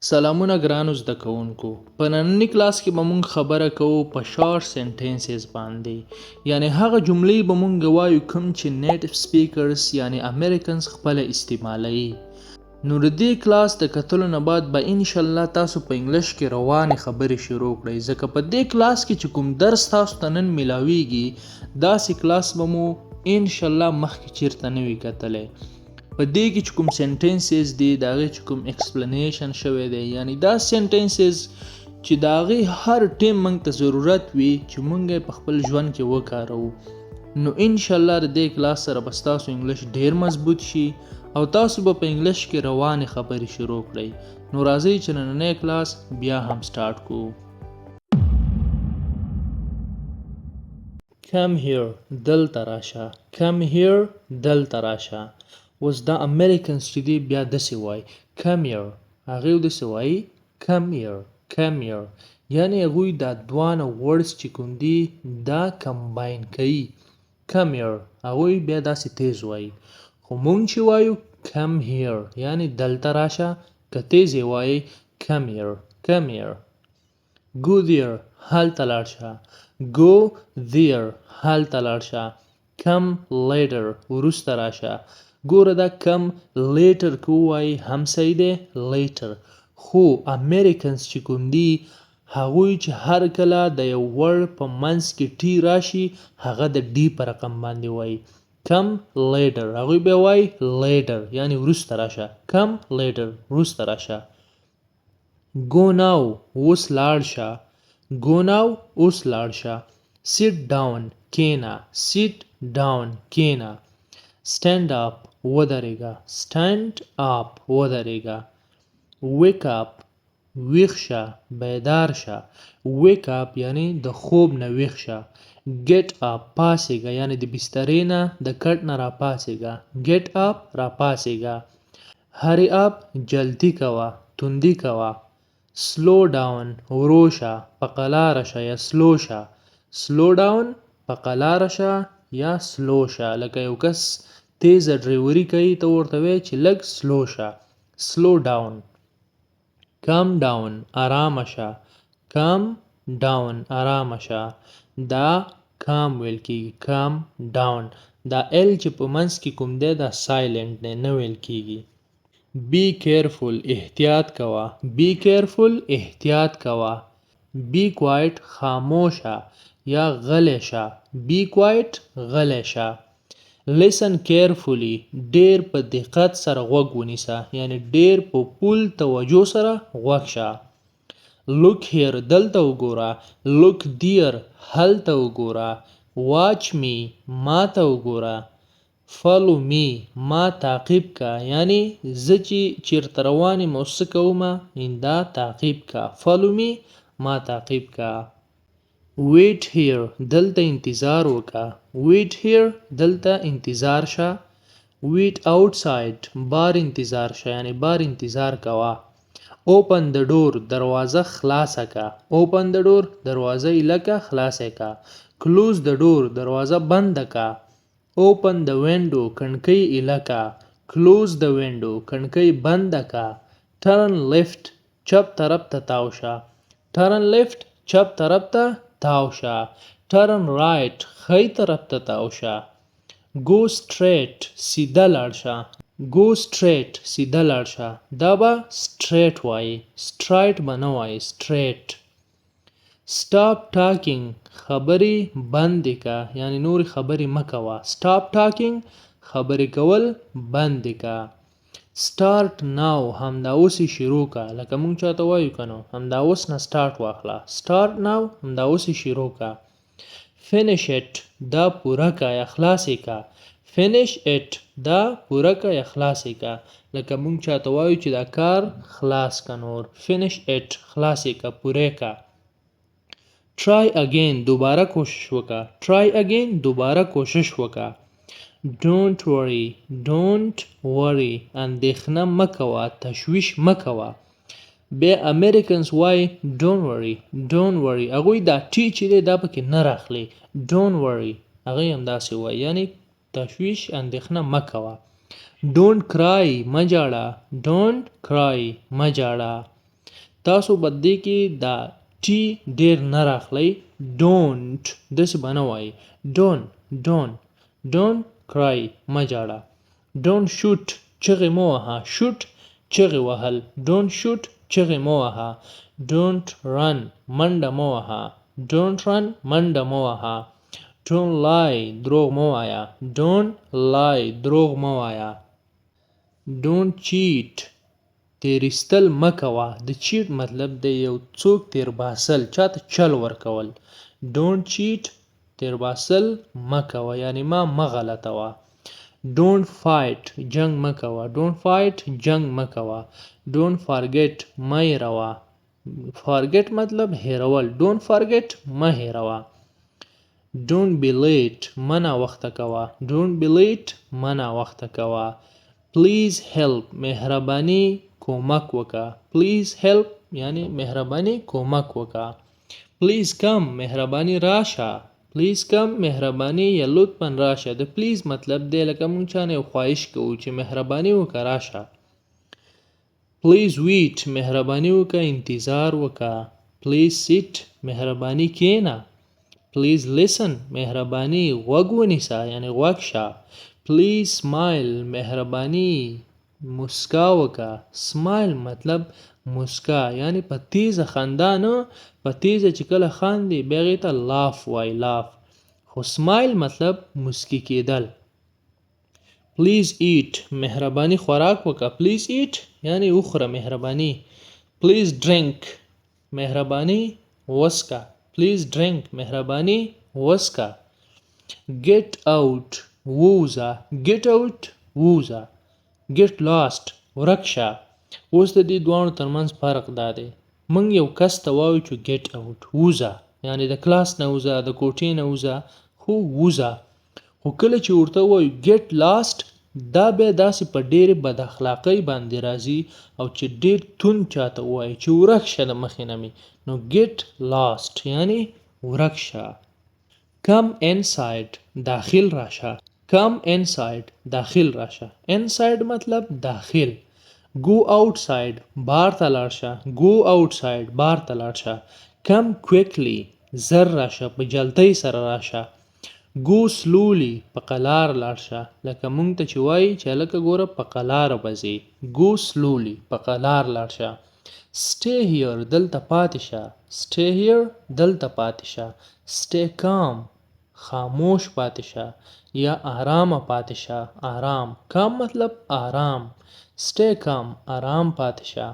سلامونه ګرانو زده کوونکو. په ننني کلاس کې به مونږ خبره کوو په شارټ سنټنسز باندې، یعنی هغه جملې به مونږ وایو کوم چې نیټیو سپیکرز یعنی امریکنز خپل استعمالوي. نو د دې کلاس د کتلو نه بعد به ان شاء الله تاسو په انګلیش کې روانې خبرې شروع کړئ، ځکه په دې کلاس کې چې کوم درس تاسو ته نن ملاویږي داسې کلاس به مو ان شاء الله مخکې چیرته نه وي کتلی. په دې کې چې کوم سنټنسز دي د هغې چې کوم ایکسپلینیشن شوی دی، یعنی دا سنټنسز چې د هغې هر ټیم موږ ته ضرورت وي چې موږ یې په خپل ژوند کې وکاروو. نو انشاءالله د دې کلاس سره به ستاسو انګلیش ډیر مضبوط شي او تاسو به په انګلیش کې روانې خبرې شروع کړئ. نو راځئ چې نننی کلاس بیا هم سٹارټ کوو. Come here دلته راشه. Come here دلته راشه. اوس دا امریکنز چې دی بیا داسې وایي come here، هغوی داسې وایي come here come here، یعنی هغوی دا دوانه ورډز چې کوم دي دا کمباین کوي. come here هغوی بیا داسې تیز وایي، خو مونږ چې وایو come here یعنی دلته راشه، که تیز یې وایي come here come here. go there هلته لاړ شه. go there هلته لاړ شه. come later وروسته راشه. ګوره دا کم لیټر که ووایي هم صحیح دی لیټر، خو امریکنز چې کوم دي هغوی چې هر کله د یو ورډ په منځ کې ټي راشي هغه د ډي په رقم باندې وایي. کم لیټر هغوی بیا وایي لیټر یعنی وروسته راشه. کم لیټر وروسته راشه. go now اوس لاړ شه. go now اوس لاړ شه. sit down کېنه. sit down کېنه. stand up ودرېږه. stand up ودرېږه. wake up ویښ شه بیدار شه. wake up یعنی د خوب نه ویښ شه. get up پاسېږه یعنی د بسترې نه د کټ نه را پاسېږه. get up را پاسېږه. hurry up جلدی کوه توندی کوه. slow down ورو شه په قلاره شه یا سلو شه. slow down په قلاره شه یا سلو شه، لکه یو کس تیزه ډریوري کوي ته ورته وایې چې لږ سلو شه. سلو ډاون. calm down ارامه شه. calm down ارامه شه. دا calm ویل کېږي calm down. دا ال چې په منځ کې کوم دی دا سایلنټ دی نه ویل کېږي. be careful احتیاط کوه. be careful احتیاط کوه. be quiet خاموشه یا غلی شه. be quiet غلی شه. listen carefully ډیر په دقت سره غوږ ونیسه یعنی ډیر په پول توجه سره غوږ شه. look here دلته وګوره. look there هلته وګوره. watch me ما ته وګوره. follow me ما تعقیب کا یعنی زه چې چیرته روان یم او څه کومه دا تعقیب کا. follow me ما تعقیب کا. wait here دلته انتظار وکړه. wait here دلته انتظار شه. wait outside بار انتظار شه یعنی بار انتظار کوه. open the door دروازه خلاصه کا. open the door دروازه لکه خلاصه کا. close the door دروازه بند کا. open the window کړکۍ لکه. close the window کړکۍ بند کا. turn left چپ طرف ته تاو شه. turn left چپ طرف ته تاو شه. turn right ښی طرف ته تاو شه. go straight سیده لاړ شه. go straight سیده لاړ شه. دا به straight وایي straight به نه وایي straight. stop talking خبرې بندې که یعنی نورې خبرې مه کوه. stop talking خبرې کول بندې که. start now همدا اوس یې شروع که، لکه مونږ چاته وایو که نو همدا اوس نه start واخله. start now همدا اوس یې شروع که. finish it دا پوره که یا خلاصې که. finish it دا پوره که یا خلاصې که، لکه مونږ چاته وایو چې دا کار خلاص که نور. finish it خلاصې که پوره که. try again دوباره کوشش وکړه. try again دوباره کوشش وکړه. don't worry اندېښنه مه کوه تشویش مه کوه. بیا امریکنز وایي don't worry هغوی دا ټي چې دی دا پکې نه راخلي. don't worry هغوی هم داسې وایي یعنی تشویش اندېښنه مه کوه. don't cry مه ژاړه. don't cry مه ژاړه. تاسو به دې کې دا ټي ډیر نه راخلی. ډونټ داسې به نه وایي. ډونټ کرای مه جاړه. ډونټ شوټ چغې مه وهه. شوټ چغې وهل. ډونټ شوټ چغې مه وهه. ډونټ رن منډه مه وهه. ډونټ رن منډه مه وهه. ډونټ لای دروغ مه وایه. ډونټ لای دروغ مه وایه. ډونټ چیټ تیریستل مه کوه. د چیټ مطلب دی یو څوک تیر باسل، چاته چل ورکول. ډونټ چیټ تیرباسل مه کوه، یعنی مه غلطوه. ډونټ فایټ جنګ مه کوه. ډونټ فایټ جنګ مه کوه. ډونټ فارګیټ مه هېروه. فارګیټ مطلب هېرول. ډونټ فارګیټ مه هېروه. ډونټ بی لیټ مه ناوخته کوه. ډونټ بی لیټ مه ناوخته کوه. پلیز هیلپ مهرباني کومک وکړه. پلیز هیلپ یعنی مهرباني کومک وکړه. پلیز کم مهرباني راشه. پلیز کم مهرباني یا لطفا راشه. د پلیز مطلب دی لکه مونږ چانه یو خواهش کوو چې مهرباني وکړه راشه. پلیز ویټ مهرباني وکړه انتظار وکړه. پلیز سیټ مهرباني کښېنه. پلیز لیسن مهرباني غوږ ونیسه یعنی غوږ شه. پلیز سمایل مهرباني مسکا وکړه. سمایل مطلب مسکا یعنی په تیزه خندا نه، په تیزه چې کله خاندي بیا هغې ته لاف وایي. لاف خو سمایل مطلب مسکی کېدل. پلیز ایټ مهرباني خوراک وکړه. پلیز ایټ یعنی وخوره مهرباني. پلیز ډرینک مهرباني وڅښه. پلیز ډرینک مهرباني وڅښه. ګیټ آوټ ووځه. ګیټ آوټ ووځه. ګیټ لاست ورک شه. اوس د دې دواړو ترمنځ فرق دا دی، موږ یو کس ته وایو چې ګیټ آوټ ووځه، یعنی د کلاس نه وځه، د کوټې نه وځه، خو وځه. خو کله چې ورته وایو ګیټ لاست، دا بیا داسې په ډېرې بد اخلاقۍ باندې راځي او چې ډېر توند چاته وایي چې ورک شه د مخې نه مې. نو ګیټ لاست یعنی ورک شه. کم انساید داخل راشه. کم انساید داخل راشه. انساید مطلب داخل. گو آوټساید بار ته لاړ شه. گو آوټساید بار ته لاړ شه. کم کویکلی زر راشه، په جلدۍ سره راشه. گو سلولی په قلار لاړ شه. لکه مونږ ته چې وایي چې هلکه ګوره په قلاره به ځې. گو سلولی په قلار لاړ شه. سټی هیر دلته پاتې شه. سټی هیر دلته پاتې شه. سټی کام خاموش پاتې شه یا آرامه پاتې شه. آرام کام مطلب آرام. سټی کام آرام پاتې شه.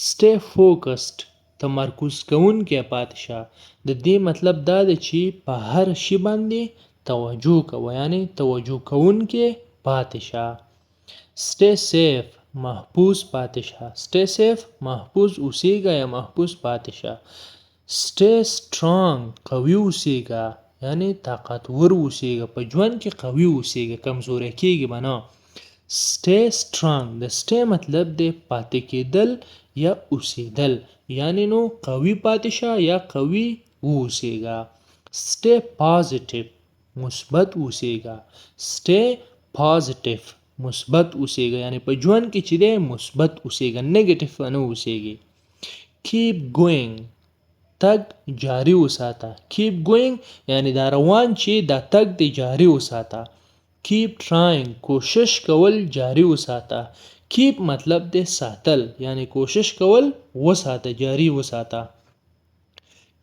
سټی فوکسډ تمرکز کوونکی پاتې شه. د دې مطلب دا دی چې په هر شي باندې توجه کوه، یعنی توجه کوونکی پاتې شه. سټی سیف محفوظ پاتې شه. سټی سیف محفوظ اوسېږه یا محفوظ پاتې شه. سټی سټرانګ قوي اوسېږه یعنی طاقتور اوسېږه، په ژوند کې قوي اوسېږه، کمزوری کېږي به نه. سټی سټرانګ د سټی مطلب دی پاتې کېدل یا اوسېدل، یعنی نو قوي پاتې شه یا قوي اوسېږه. سټی پازیټیو مثبت اوسېږه. سټی پازیټیو مثبت اوسېږه، یعنی په ژوند کې چې دی مثبت اوسېږه، نیګیټیو نه اوسېږي. کیپ ګوینګ تګ جاري وساته. کیپ ګوینګ یعنی دا روان چې دا تګ دی جاري وساته. کیپ ټراینګ کوشش کول جاري وساته. کیپ مطلب دی ساتل، یعنی کوشش کول وساته، جاري وساته.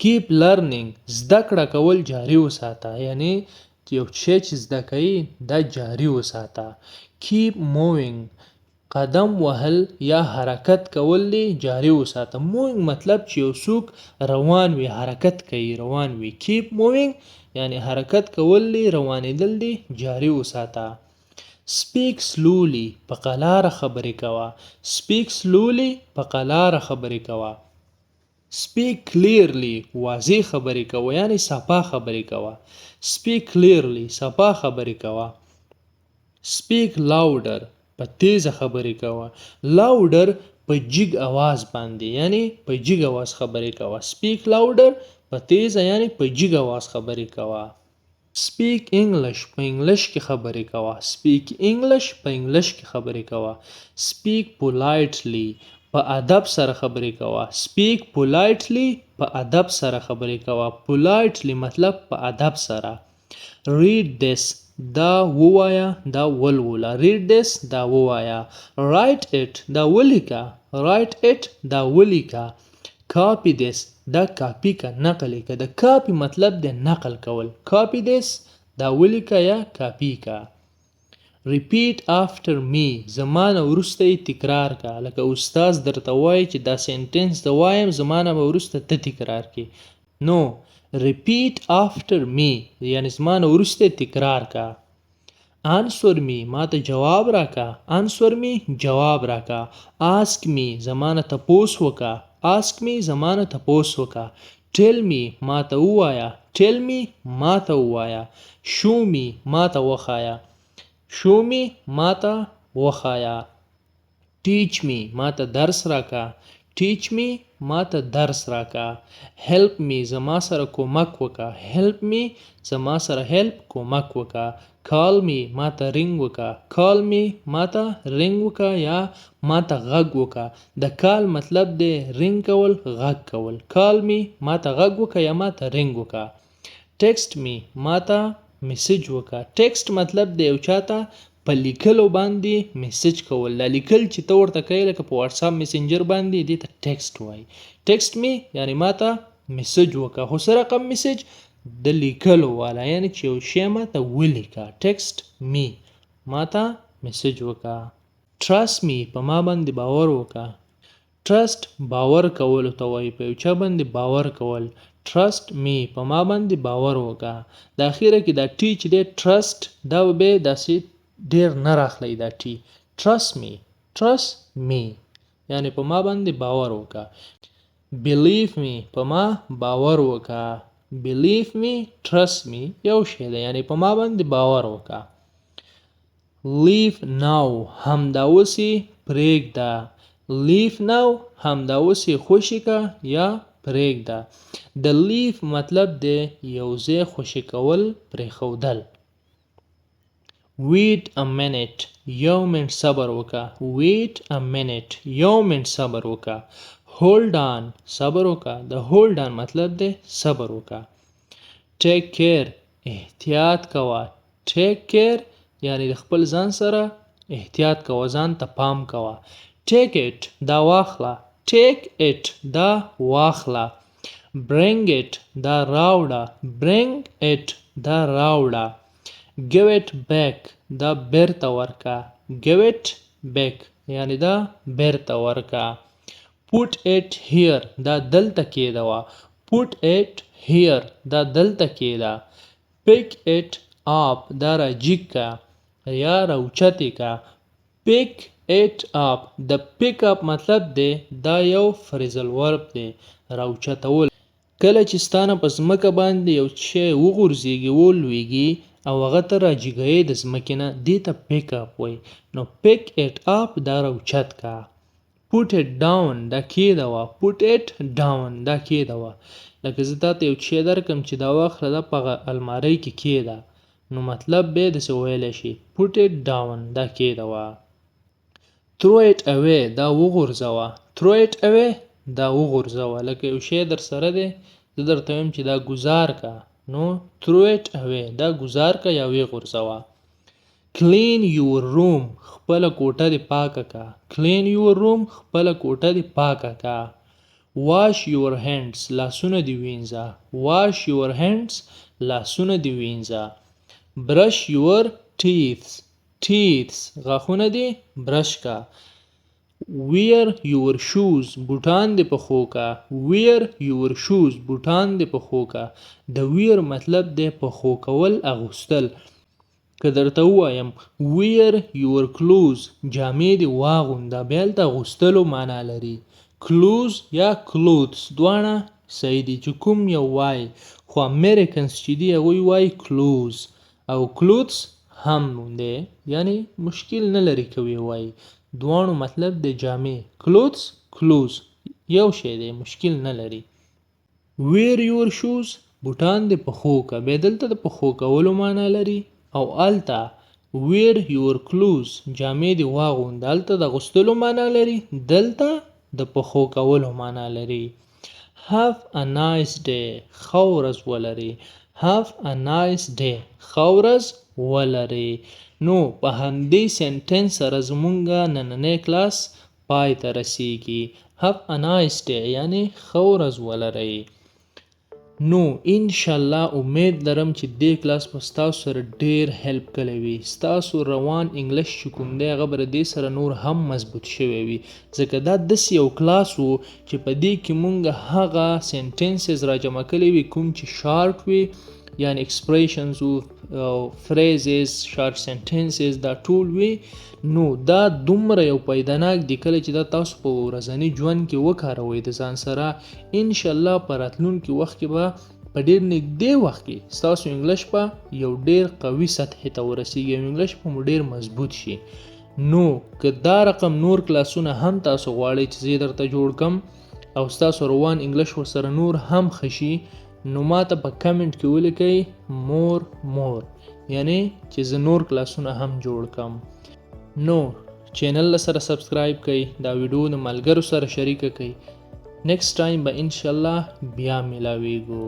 کیپ لرنینګ زده کړه کول جاري وساته، یعنی یو شی چې زده کوي دا جاري وساته. کیپ مووینګ قدم وهل یا حرکت کول دی جاري وساته. مووینګ مطلب چې یو څوک روان وي، حرکت کوي، روان وي. کیپ مووینګ یعنی حرکت کول دی، روانېدل دی، جاري وساته. سپیک سلولی په قلاره خبرې کوه. سپیک سلولی په قلاره خبرې کوه. سپیک کلیرلی واضح خبرې کوه، یعنی صفا خبرې کوه. سپیک کلیرلی صفا خبرې کوه. سپیک لاوډر په تیزه خبرې کوه. لاوډر په جګ اواز باندې، یعنی په جګ اواز خبرې کوه. سپیک لاوډر په تیزه یعنی په جګ اواز خبرې کوه. سپیک انګلیش په انګلیش کې خبرې کوه. سپیک انګلیش په انګلیش کې خبرې کوه. سپیک پولایټلی په ادب سره خبرې کوه. speak politely په ادب سره خبرې کوه. politely مطلب په ادب سره. read this دا ووایا دا ولوله. read this دا ووایا. write it دا ولیکه. write it دا ولیکه. copy this دا کاپی کا نقل کا. د کاپی مطلب د نقل کول. copy this دا ولیکه یا کاپی کا. repeat after me زمانه ورسته تکرار کا. لکه استاد درته وایي چې دا سنټنس د وایم زمانه ورسته ته تکرار کی. نو repeat after me یعنی زمانه ورسته تکرار کا. answer me ما ته جواب راکا. answer me جواب راکا. ask me زمانه تپوس وکا. ask me زمانه تپوس وکا. tell me ما ته ووایا. tell me ما ته ووایا. show me ما ته وخایا. show me ما ته وخایا. teach me ما ته درس راکا. teach me ما ته درس راکا. help me زما سره کومک وکا. help me زما سره help کومک وکا. call me ما ته رنگ وکا. call me ما ته رنگ وکا یا ما ته غږ وکا. د کال مطلب دی رنگ کول غږ کول. call me ما ته غږ وکا یا ما ته رنگ وکا. text me ما ته میسج وکا. ټیکسټ مطلب د یو چاته په لیکلو باندې میسج کول. دا لیکل چې ته ورته کوې لکه په واتس اپ میسنجر باندې دې ته ټیکسټ وایي. ټیکسټ می یعنی ما ته میسج وکا. خو څه رقم میسج د لیکلو والا یعنی چې یو شی ما ته ولیکه. ټیکسټ می ما ته میسج وکا. trust me په ما باندې باور وکا. trust باور کول ته وایي. په یو چا باندې باور کول. trust me په ما باندې باور وکا. د اخیره کې دا ټی چې دی trust دا به داسې ډیر نه راخلی دا ټی. trust me trust me یعنی په ما باندې باور وکا. believe me په ما باور وکا. believe me trust me یو شی دی یعنی په ما باندې باور وکا. leave now همدا اوسې پرېږده. leave now همدا اوسې خوشي کا یا پرېږده. د لیف مطلب دی یو ځای خوشي کول پرېښودل. wait a minute یو منټ صبر وکا. wait a minute یو منټ صبر وکا. hold on صبر وکا. د hold on مطلب دی صبر وکا. take care احتیاط کوا. take care یعنی د خپل ځان سره احتیاط کوا. ځان ته پام کوا. take it دا واخله. take it دا واخله. bring it دا راوړه. bring it دا راوړه. give it back دا بیرته ورکا. give it back یعنی دا بیرته ورکا. put it here دا دلته کېدوا. put it here دا دلته کېده. pick it up دا راجیګ کا یا راوچتې کا. pick it up د pick up مطلب دی دا یو فریزل ورب دی راوچتول. کله چې ستانه په ځمکه باندې یو شی وغورځېږي ولویږي او هغه ته راجګوي د ځمکې نه دې ته pick up وایي. نو pick it up دا راوچت کا. put it down دا کېدوه. put it down دا کېدوه. لکه زه تا ته یو شی درکړم چې دا واخله دا په المارۍ کې کېده نو مطلب به یې داسې ویلی شي put it down دا کېدوه. throw it away دا وغورځوه. throw it away دا وغورځوه. لکه یو شی در سره دی زه درته وایم چې دا ګزار کا نو throw it away دا ګزار کا یا ویې غورځوه. clean your room خپله کوټه دې پاکه کا. clean your room خپله کوټه دې پاکه کا. wash your hands لاسونه دې وینځه. wash your hands لاسونه دې وینځه. brush your teeth غاښونه دې برش کا. wear your shoes بوټان دې پښو کا. wear your shoes بوټان دې پښو کا. د wear مطلب دی پښو کول اغوستل. که درته ووایم wear your clothes جامې دې واغونده بیا هلته اغوستلو معنا لري. clothes یا clothes دواړه صحیح دي چې کوم یو وایي خو امریکنز چې دي هغوی وایي clothes او clothes هم دی یعنی مشکل نه لري که ویې وایي. دواړو مطلب د جامې. clothes یو شی دی مشکل نه لري. wear your shoes بوټان دې پښو کا بیا دلته د پښو کولو معنا لري او هلته wear your clothes جامې دې واغونده هلته د اغوستلو معنا لري. دلته د پخو کولو معنا لري. have a nice day ښه ورځ ولري. have a nice day ښه ورځ ولري. نو په همدې سنټنس سره زمونږ نننی کلاس پای ته رسیږي. have a nice day یعنی ښه ورځ ولرئ. نو انشاءالله امید لرم چې دې کلاس به ستاسو سره ډیر هیلپ کړی وي. ستاسو روان انګلیش چې کوم دی هغه به د دې سره نور هم مضبوط شوی وي، ځکه دا داسې یو کلاس و چې په دې کې مونږ هغه سنټنسز راجمع کړي وي کوم چې شارټ وي، یعنی اکسپریشنز او فریزز، شارټ سنټنسز، دا ټول وي. نو دا دومره یو پیداناک دی کله چې دا تاسو په ورځني ژوند کې وکاروئ د ځان سره، انشاءالله په راتلونکي وخت کې به په ډیر نږدې وخت کې ستاسو انګلیش په یو ډیر قوي سطحې ته ورسیږي او انګلیش په مو ډیر مضبوط شي. نو که دا رقم نور کلاسونه هم تاسو غواړئ چې زه درته جوړ کم او ستاسو روان انګلیش ورسره نور هم ښه شي، نو ماته په کمنټ کې ولیکئ مور یعنی چې زه نور کلاسونه هم جوړ کم. نو چینل سره سبسکرایب کړئ، دا ویډیو د ملګرو سره شریک کړئ. نیکسټ ټایم به انشاءالله بیا ملاویږو.